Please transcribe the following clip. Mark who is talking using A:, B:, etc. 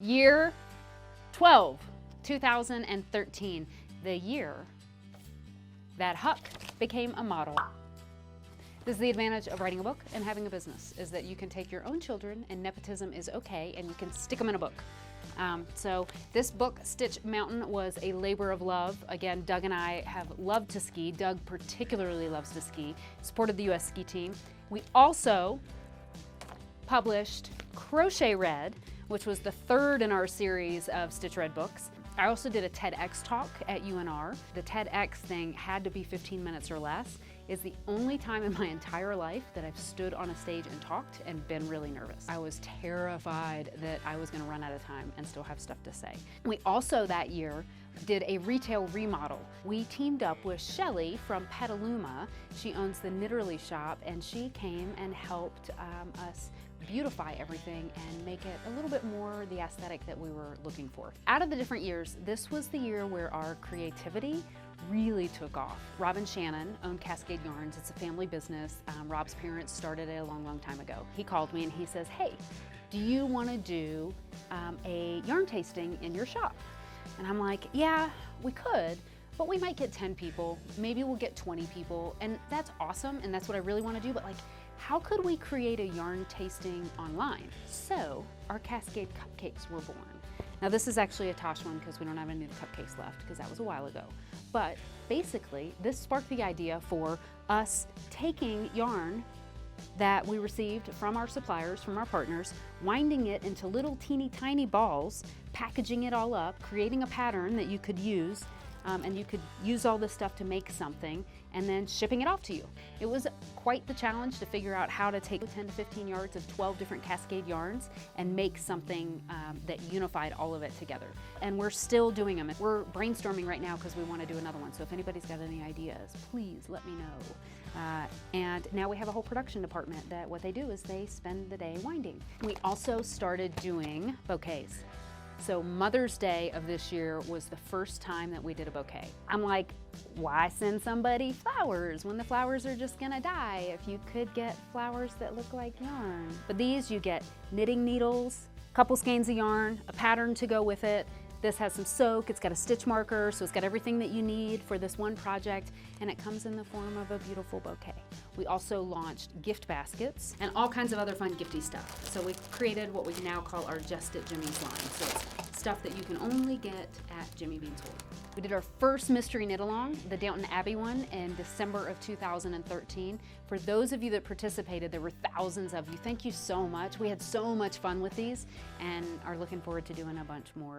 A: Year 12, 2013, the year that Huck became a model. This is the advantage of writing a book and having a business, is that you can take your own children and nepotism is okay and you can stick them in a book. So this book, Stitch Mountain, was a labor of love. Again, Doug and I have loved to ski. Doug particularly loves to ski, supported the US ski team. We also published Crochet Red, which was the third in our series of Stitch Red books. I also did a TEDx talk at UNR. The TEDx thing had to be 15 minutes or less. It's the only time in my entire life that I've stood on a stage and talked and been really nervous. I was terrified that I was gonna run out of time and still have stuff to say. We also that year did a retail remodel. We teamed up with Shelly from Petaluma. She owns the Knitterly shop, and she came and helped us beautify everything and make it a little bit more the aesthetic that we were looking for. Out of the different years, this was the year where our creativity really took off. Rob and Shannon own Cascade Yarns. It's a family business. Rob's parents started it a long time ago. He called me and he says, hey, do you want to do a yarn tasting in your shop? And I'm like, yeah, we could, but we might get 10 people. Maybe we'll get 20 people. And that's awesome. And that's what I really want to do. But like, how could we create a yarn tasting online? So our Cascade cupcakes were born. Now this is actually a Tosh one because we don't have any of the cupcakes left because that was a while ago. But basically this sparked the idea for us taking yarn that we received from our suppliers, from our partners, winding it into little teeny tiny balls, packaging it all up, creating a pattern that you could use, and you could use all this stuff to make something, and then shipping it off to you. It was quite the challenge to figure out how to take 10 to 15 yards of 12 different Cascade yarns and make something that unified all of it together. And we're still doing them. We're brainstorming right now because we want to do another one. So if anybody's got any ideas, please let me know. And now we have a whole production department that what they do is they spend the day winding. We also started doing bouquets. So Mother's Day of this year was the first time that we did a bouquet. I'm like, why send somebody flowers when the flowers are just gonna die if you could get flowers that look like yarn? But these, you get knitting needles, a couple skeins of yarn, a pattern to go with it. This has some soak, it's got a stitch marker, so it's got everything that you need for this one project, and it comes in the form of a beautiful bouquet. We also launched gift baskets and all kinds of other fun gifty stuff. So we created what we now call our Just at Jimmy's line. So it's stuff that you can only get at Jimmy Bean's World. We did our first mystery knit along, the Downton Abbey one, in December of 2013. For those of you that participated, there were thousands of you. Thank you so much. We had so much fun with these and are looking forward to doing a bunch more.